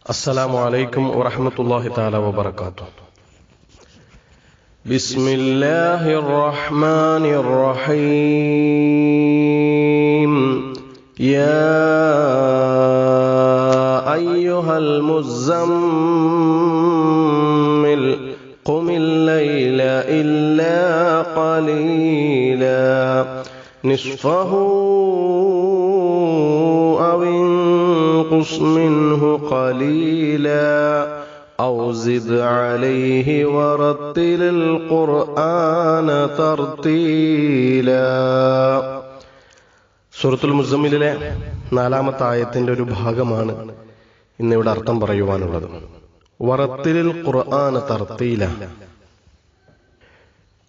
السلام عليكم ورحمة الله تعالى وبركاته. بسم الله الرحمن الرحيم. يا أيها المزمل قم الليل إلا قليلا نصفه أو انقص منه قليلا أو زد عليه ورتل القرآن ترتيلا. സൂറത്തുൽ മുസമ്മിലിലെ 4-ാമത്തെ ആയത്തിന്റെ ഒരു ഭാഗമാണ് ഇന്നിവിടെ അർത്ഥം പറയുവാനുള്ളത്. വറത്തിലിൽ ഖുർആന തർത്തീല,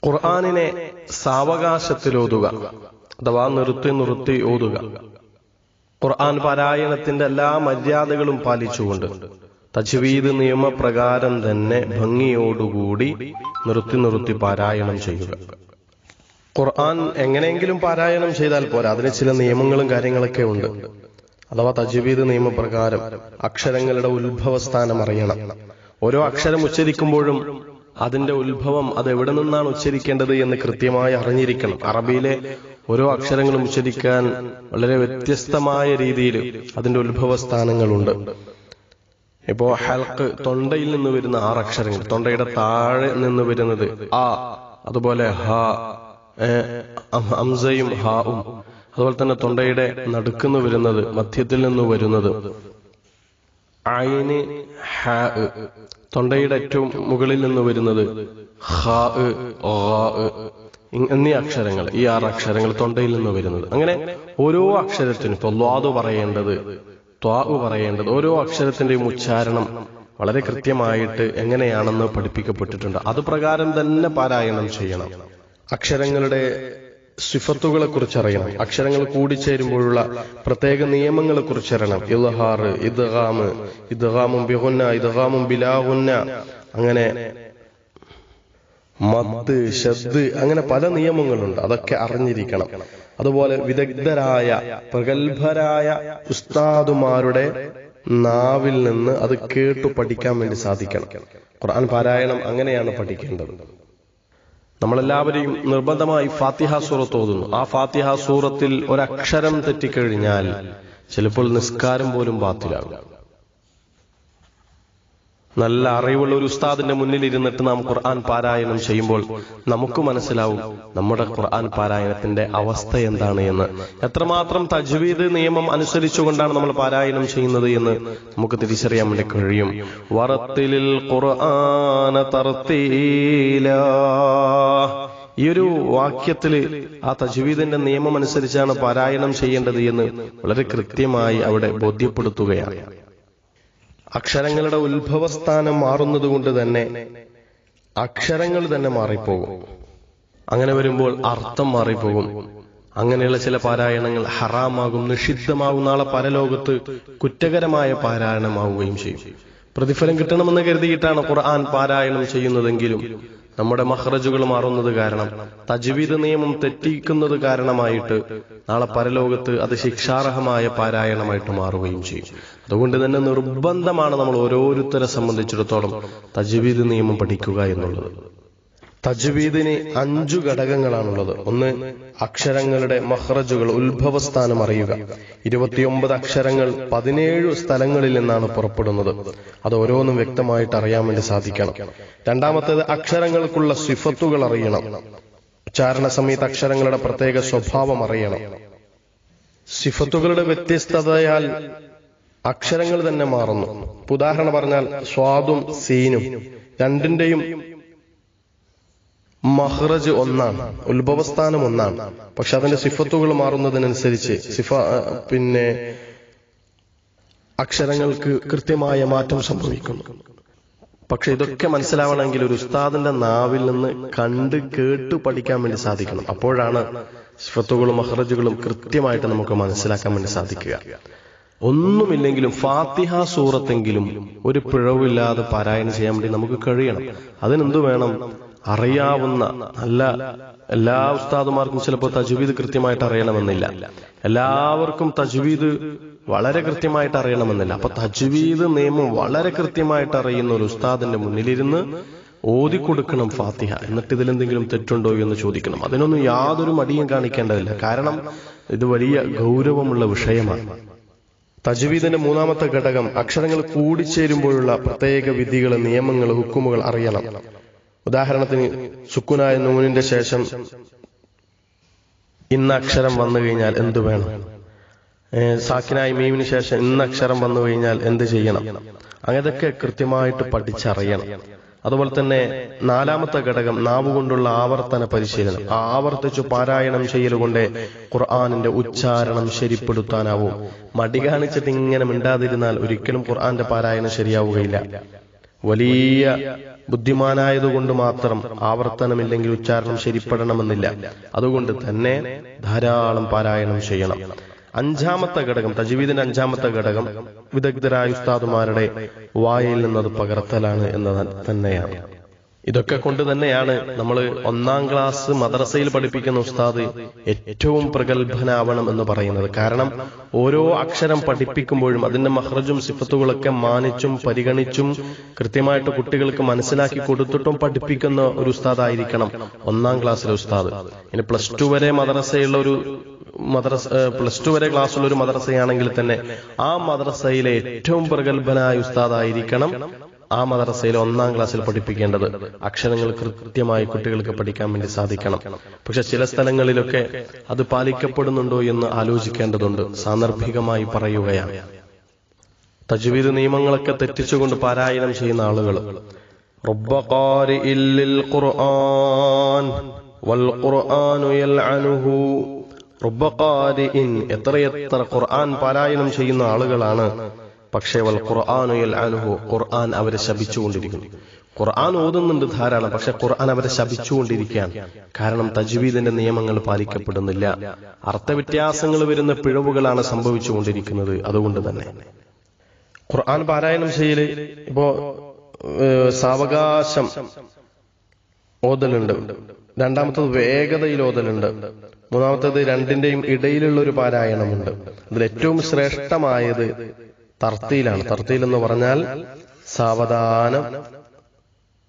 ഖുർആനിനെ സാവകാശത്തിൽ ഓതുക അഥവാ നിർത്തി ഓതുക. ഖുർആൻ പാരായണത്തിന്റെ എല്ലാ മര്യാദകളും പാലിച്ചുകൊണ്ട് തജ്വീദ് നിയമപ്രകാരം തന്നെ ഭംഗിയോടുകൂടി നിർത്തി പാരായണം ചെയ്യുക. ഖുർആൻ എങ്ങനെയെങ്കിലും പാരായണം ചെയ്താൽ പോരാ, അതിന് ചില നിയമങ്ങളും കാര്യങ്ങളൊക്കെ ഉണ്ട്. അഥവാ തജ്വീദ് നിയമപ്രകാരം അക്ഷരങ്ങളുടെ ഉത്ഭവസ്ഥാനം അറിയണം. ഓരോ അക്ഷരം ഉച്ചരിക്കുമ്പോഴും അതിന്റെ ഉത്ഭവം അത് എവിടെ നിന്നാണ് ഉച്ചരിക്കേണ്ടത് എന്ന് കൃത്യമായി അറിഞ്ഞിരിക്കണം. അറബിയിലെ ഓരോ അക്ഷരങ്ങളും ഉച്ചരിക്കാൻ വളരെ വ്യത്യസ്തമായ രീതിയിൽ അതിന്റെ ഉത്ഭവസ്ഥാനങ്ങളുണ്ട്. ഇപ്പോ ഹൽക്ക്, തൊണ്ടയിൽ നിന്ന് വരുന്ന 6 അക്ഷരങ്ങൾ, തൊണ്ടയുടെ താഴെ നിന്ന് വരുന്നത് ആ, അതുപോലെ ഹ, ഹംസയും ഹാവും, അതുപോലെ തന്നെ തൊണ്ടയുടെ നടുക്കുന്ന് വരുന്നത്, മധ്യത്തിൽ നിന്ന് വരുന്നത് ഐന്, ഹ, തൊണ്ടയുടെ ഏറ്റവും മുകളിൽ നിന്ന് വരുന്നത് ഖ, എന്നീ അക്ഷരങ്ങൾ, ഈ 6 അക്ഷരങ്ങൾ തൊണ്ടയിൽ നിന്ന് വരുന്നത്. അങ്ങനെ ഓരോ അക്ഷരത്തിനും ഇപ്പൊ ലാദ് പറയേണ്ടത്, ത്വാഉ പറയേണ്ടത്, ഓരോ അക്ഷരത്തിന്റെയും ഉച്ചാരണം വളരെ കൃത്യമായിട്ട് എങ്ങനെയാണെന്ന് പഠിപ്പിക്കപ്പെട്ടിട്ടുണ്ട്. അത് പ്രകാരം തന്നെ പാരായണം ചെയ്യണം. അക്ഷരങ്ങളുടെ സിഫത്തുകളെ കുറിച്ചറിയണം. അക്ഷരങ്ങൾ കൂടിച്ചേരുമ്പോഴുള്ള പ്രത്യേക നിയമങ്ങളെ കുറിച്ചറിയണം. ഇൽഹാർ, ഇദ്ഗാം, ഇദ്ഗാമും ബിഗുന്ന, ഇദ്ഗാമും ബിലാ ഗുന്ന, അങ്ങനെ മദ്, ശദ്, അങ്ങനെ പല നിയമങ്ങളുണ്ട്. അതൊക്കെ അറിഞ്ഞിരിക്കണം. അതുപോലെ വിദഗ്ധരായ പ്രഗത്ഭരായ ഉസ്താദുമാരുടെ നാവിൽ നിന്ന് അത് കേട്ടു പഠിക്കാൻ വേണ്ടി സാധിക്കണം. ഖുർആൻ പാരായണം അങ്ങനെയാണ് പഠിക്കേണ്ടത്. നമ്മളെല്ലാവരെയും നിർബന്ധമായി ഫാത്തിഹ സൂറത്ത് ഓതുന്നു. ആ ഫാത്തിഹ സൂറത്തിൽ ഒരക്ഷരം തെറ്റിക്കഴിഞ്ഞാൽ ചിലപ്പോൾ നിസ്കാരം പോലും ബാത്തിലാകും. നല്ല അറിവുള്ള ഒരു ഉസ്താദിന്റെ മുന്നിൽ ഇരുന്നിട്ട് നാം ഖുർആൻ പാരായണം ചെയ്യുമ്പോൾ നമുക്ക് മനസ്സിലാവും നമ്മുടെ ഖുർആൻ പാരായണത്തിന്റെ അവസ്ഥ എന്താണ് എന്ന്. എത്രമാത്രം തജ്വീദ് നിയമം അനുസരിച്ചുകൊണ്ടാണ് നമ്മൾ പാരായണം ചെയ്യുന്നത് എന്ന് നമുക്ക് തിരിച്ചറിയാൻ വേണ്ടി കഴിയും. വറത്തിലിൽ ഖുർആന തർത്തീലാ, ഈ ഒരു വാക്യത്തില് ആ തജ്വീദിന്റെ നിയമം അനുസരിച്ചാണ് പാരായണം ചെയ്യേണ്ടത് എന്ന് വളരെ കൃത്യമായി അവിടെ ബോധ്യപ്പെടുത്തുകയാണ്. അക്ഷരങ്ങളുടെ ഉത്ഭവസ്ഥാനം മാറുന്നത് കൊണ്ട് തന്നെ അക്ഷരങ്ങൾ തന്നെ മാറിപ്പോകും. അങ്ങനെ വരുമ്പോൾ അർത്ഥം മാറിപ്പോകും. അങ്ങനെയുള്ള ചില പാരായണങ്ങൾ ഹറാമാകും, നിഷിദ്ധമാകും, നാളെ പരലോകത്ത് കുറ്റകരമായ പാരായണമാവുകയും ചെയ്യും. പ്രതിഫലം കിട്ടണമെന്ന് കരുതിയിട്ടാണ് ഖുർആൻ പാരായണം ചെയ്യുന്നതെങ്കിലും നമ്മുടെ മഖ്റജുകൾ മാറുന്നത് കാരണം, തജ്വീദ് നിയമം തെറ്റിക്കുന്നത് കാരണമായിട്ട് നാളെ പരലോകത്ത് അത് ശിക്ഷാർഹമായ പാരായണമായിട്ട് മാറുകയും ചെയ്യും. അതുകൊണ്ട് തന്നെ നിർബന്ധമാണ് നമ്മൾ ഓരോരുത്തരെ സംബന്ധിച്ചിടത്തോളം തജ്വീദ് നിയമം പഠിക്കുക എന്നുള്ളത്. തജ്വീദിന് 5 ഘടകങ്ങളാണുള്ളത്. ഒന്ന്, അക്ഷരങ്ങളുടെ മഖ്റജുകൾ, ഉത്ഭവസ്ഥാനം അറിയുക. 29 അക്ഷരങ്ങൾ 17 സ്ഥലങ്ങളിൽ നിന്നാണ് പുറപ്പെടുന്നത്. അത് ഓരോന്നും വ്യക്തമായിട്ട് അറിയാൻ വേണ്ടി സാധിക്കണം. രണ്ടാമത്തേത്, അക്ഷരങ്ങൾക്കുള്ള സിഫത്തുകൾ അറിയണം. ഉച്ചാരണ സമയത്ത് അക്ഷരങ്ങളുടെ പ്രത്യേക സ്വഭാവം അറിയണം. സിഫത്തുകളുടെ വ്യത്യസ്തതയാൽ അക്ഷരങ്ങൾ തന്നെ മാറുന്നു. ഉദാഹരണം പറഞ്ഞാൽ സ്വാദും സീനും രണ്ടിന്റെയും മഖ്റജ് ഒന്നാണ്, ഉത്ഭവസ്ഥാനം ഒന്നാണ്. പക്ഷെ അതിന്റെ സിഫത്തുകൾ മാറുന്നതിനനുസരിച്ച് അക്ഷരങ്ങൾക്ക് കൃത്യമായ മാറ്റം സംഭവിക്കുന്നു. പക്ഷെ ഇതൊക്കെ മനസ്സിലാവണമെങ്കിൽ ഒരു ഉസ്താദിന്റെ നാവിൽ നിന്ന് കണ്ട് കേട്ട് പഠിക്കാൻ വേണ്ടി സാധിക്കണം. അപ്പോഴാണ് സിഫത്തുകളും മഖ്റജുകളും കൃത്യമായിട്ട് നമുക്ക് മനസ്സിലാക്കാൻ വേണ്ടി സാധിക്കുക. ഒന്നുമില്ലെങ്കിലും ഫാത്തിഹ സൂറത്തെങ്കിലും ഒരു പിഴവില്ലാതെ പാരായണം ചെയ്യാൻ വേണ്ടി നമുക്ക് കഴിയണം. അതിനെന്തു വേണം? അറിയാവുന്ന നല്ല എല്ലാ ഉസ്താദുമാർക്കും ചിലപ്പോൾ തജ്വീദ് കൃത്യമായിട്ട് അറിയണമെന്നില്ല. എല്ലാവർക്കും തജ്വീദ് വളരെ കൃത്യമായിട്ട് അറിയണമെന്നില്ല. അപ്പൊ തജ്വീദ് നിയമം വളരെ കൃത്യമായിട്ട് അറിയുന്ന ഒരു ഉസ്താദിന്റെ മുന്നിലിരുന്ന് ഓതിക്കൊടുക്കണം ഫാത്തിഹ. എന്നിട്ട് ഇതിലെന്തെങ്കിലും തെറ്റുണ്ടോ എന്ന് ചോദിക്കണം. അതിനൊന്നും യാതൊരു മടിയും കാണിക്കേണ്ടതില്ല. കാരണം ഇത് വലിയ ഗൗരവമുള്ള വിഷയമാണ്. തജ്വീദിന്റെ മൂന്നാമത്തെ ഘടകം അക്ഷരങ്ങൾ കൂടിച്ചേരുമ്പോഴുള്ള പ്രത്യേക വിധികൾ, നിയമങ്ങൾ, ഹുക്കുമുകൾ അറിയണം. ഉദാഹരണത്തിന് സുക്കുനായ നൂനിന്റെ ശേഷം ഇന്ന അക്ഷരം വന്നു കഴിഞ്ഞാൽ എന്തു വേണം, സാക്കിനായ മീമിന് ശേഷം ഇന്ന അക്ഷരം വന്നു കഴിഞ്ഞാൽ എന്ത് ചെയ്യണം, അങ്ങനെയൊക്കെ കൃത്യമായിട്ട് പഠിച്ചറിയണം. അതുപോലെ തന്നെ നാലാമത്തെ ഘടകം നാവ് കൊണ്ടുള്ള ആവർത്തന പരിശീലനം. ആവർത്തിച്ചു പാരായണം ചെയ്യലുകൊണ്ട് ഖുർആനിന്റെ ഉച്ചാരണം ശരിപ്പെടുത്താനാവും. മടി കാണിച്ചിട്ട് ഇങ്ങനെ മിണ്ടാതിരുന്നാൽ ഒരിക്കലും ഖുർആന്റെ പാരായണം ശരിയാവുകയില്ല. വലിയ ബുദ്ധിമാനായതുകൊണ്ട് മാത്രം ആവർത്തനമില്ലെങ്കിൽ ഉച്ചാരണം ശരിപ്പെടണമെന്നില്ല. അതുകൊണ്ട് തന്നെ ധാരാളം പാരായണം ചെയ്യണം. അഞ്ചാമത്തെ ഘടകം, തജ്വീദിന്റെ അഞ്ചാമത്തെ ഘടകം വിദഗ്ധരായ ഉസ്താദുമാരുടെ വായിൽ നിന്നത് പകർത്തലാണ് എന്നത് തന്നെയാണ്. ഇതൊക്കെ കൊണ്ട് തന്നെയാണ് നമ്മൾ 1-ാം ക്ലാസ് മദ്രസയിൽ പഠിപ്പിക്കുന്ന ഉസ്താദ് ഏറ്റവും പ്രഗത്ഭനാവണം എന്ന് പറയുന്നത്. കാരണം ഓരോ അക്ഷരം പഠിപ്പിക്കുമ്പോഴും അതിന്റെ മഖ്റജും സിഫത്തുകളൊക്കെ മാനിച്ചും പരിഗണിച്ചും കൃത്യമായിട്ട് കുട്ടികൾക്ക് മനസ്സിലാക്കി കൊടുത്തിട്ടും പഠിപ്പിക്കുന്ന ഒരു ഉസ്താദായിരിക്കണം 1-ാം ക്ലാസ്സിലെ ഉസ്താദ്. ഇനി +2 വരെ മദ്രസയുള്ള ഒരു +2 വരെ ക്ലാസ്സുള്ള ഒരു മദ്രസയാണെങ്കിൽ തന്നെ ആ മദ്രസയിലെ ഏറ്റവും പ്രഗത്ഭനായ ഉസ്താദായിരിക്കണം ആ മദ്രസയിൽ 1-ാം ക്ലാസ്സിൽ പഠിപ്പിക്കേണ്ടത്. അക്ഷരങ്ങൾ കൃത്യമായി കുട്ടികൾക്ക് പഠിക്കാൻ വേണ്ടി സാധിക്കണം. പക്ഷെ ചില സ്ഥലങ്ങളിലൊക്കെ അത് പാലിക്കപ്പെടുന്നുണ്ടോ എന്ന് ആലോചിക്കേണ്ടതുണ്ട്. സാന്ദർഭികമായി പറയുകയാണ്. തജ്വീദ് നിയമങ്ങളൊക്കെ തെറ്റിച്ചുകൊണ്ട് പാരായണം ചെയ്യുന്ന ആളുകൾ റബ്ബ ഖാരിഇൽ ലിൽ ഖുർആൻ വൽ ഖുർആനു യൽഅനുഹു. റബ്ബ ഖാരിഇൻ, എത്രയെത്ര ഖുർആൻ പാരായണം ചെയ്യുന്ന ആളുകളാണ്. പക്ഷേ വൽ ഖുർആനു യൽഅനുഹു, ഖുർആൻ അവരെ ശപിച്ചുകൊണ്ടിരിക്കുന്നു. ഖുർആൻ ഓതുന്നുണ്ട് ധാരാളം, പക്ഷെ ഖുർആൻ അവരെ ശപിച്ചുകൊണ്ടിരിക്കുകയാണ്. കാരണം തജ്വീദിന്റെ നിയമങ്ങൾ പാലിക്കപ്പെടുന്നില്ല. അർത്ഥവ്യത്യാസങ്ങൾ വരുന്ന പിഴവുകളാണ് സംഭവിച്ചുകൊണ്ടിരിക്കുന്നത്. അതുകൊണ്ട് തന്നെ ഖുർആൻ പാരായണം ചെയ്യല് ഇപ്പോ സാവകാശം ഓതലുണ്ട്, രണ്ടാമത്തത് വേഗതയിൽ ഓതലുണ്ട്, മൂന്നാമത്തേത് രണ്ടിന്റെയും ഇടയിലുള്ള ഒരു പാരായണമുണ്ട്. അതിൽ ഏറ്റവും ശ്രേഷ്ഠമായത് തർത്തീലാണ്. തർത്തീൽ എന്ന് പറഞ്ഞാൽ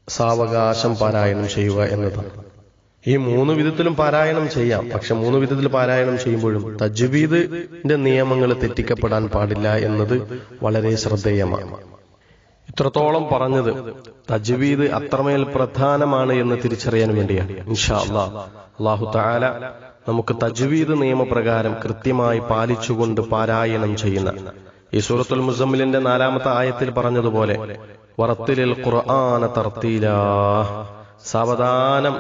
സാവകാശം പാരായണം ചെയ്യുക എന്നതാണ്. ഈ 3 വിധത്തിലും പാരായണം ചെയ്യാം. പക്ഷെ 3 വിധത്തിൽ പാരായണം ചെയ്യുമ്പോഴും തജ്വീദിന്റെ നിയമങ്ങൾ തെറ്റിക്കപ്പെടാൻ പാടില്ല എന്നത് വളരെ ശ്രദ്ധേയമാണ്. ഇത്രത്തോളം പറഞ്ഞത് തജ്വീദ് അത്രമേൽ പ്രധാനമാണ് എന്ന് തിരിച്ചറിയാൻ വേണ്ടിയാണ്. ഇൻഷാ അല്ലാഹ് അല്ലാഹു തആല നമുക്ക് തജ്വീദ് നിയമപ്രകാരം കൃത്യമായി പാലിച്ചുകൊണ്ട് പാരായണം ചെയ്യുന്ന ഈ സൂറത്തുൽ മുസമ്മിലിന്റെ 4-ാമത്തെ ആയത്തിൽ പറഞ്ഞതുപോലെ വറത്തിലിൽ ഖുർആന തർത്തീലാ,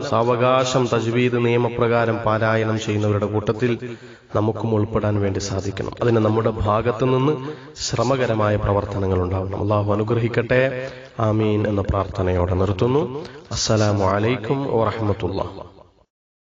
സാവകാശം തജ്വീദ് നിയമപ്രകാരം പാരായണം ചെയ്യുന്നവരുടെ കൂട്ടത്തിൽ നമുക്കും ഉൾപ്പെടാൻ വേണ്ടി സാധിക്കണം. അതിന് നമ്മുടെ ഭാഗത്തു നിന്ന് ശ്രമകരമായ പ്രവർത്തനങ്ങൾ ഉണ്ടാവണം. അല്ലാഹു അനുഗ്രഹിക്കട്ടെ. ആമീൻ എന്ന പ്രാർത്ഥനയോടെ നിർത്തുന്നു. അസ്സലാമു അലൈക്കും വറഹ്മത്തുള്ളാഹി.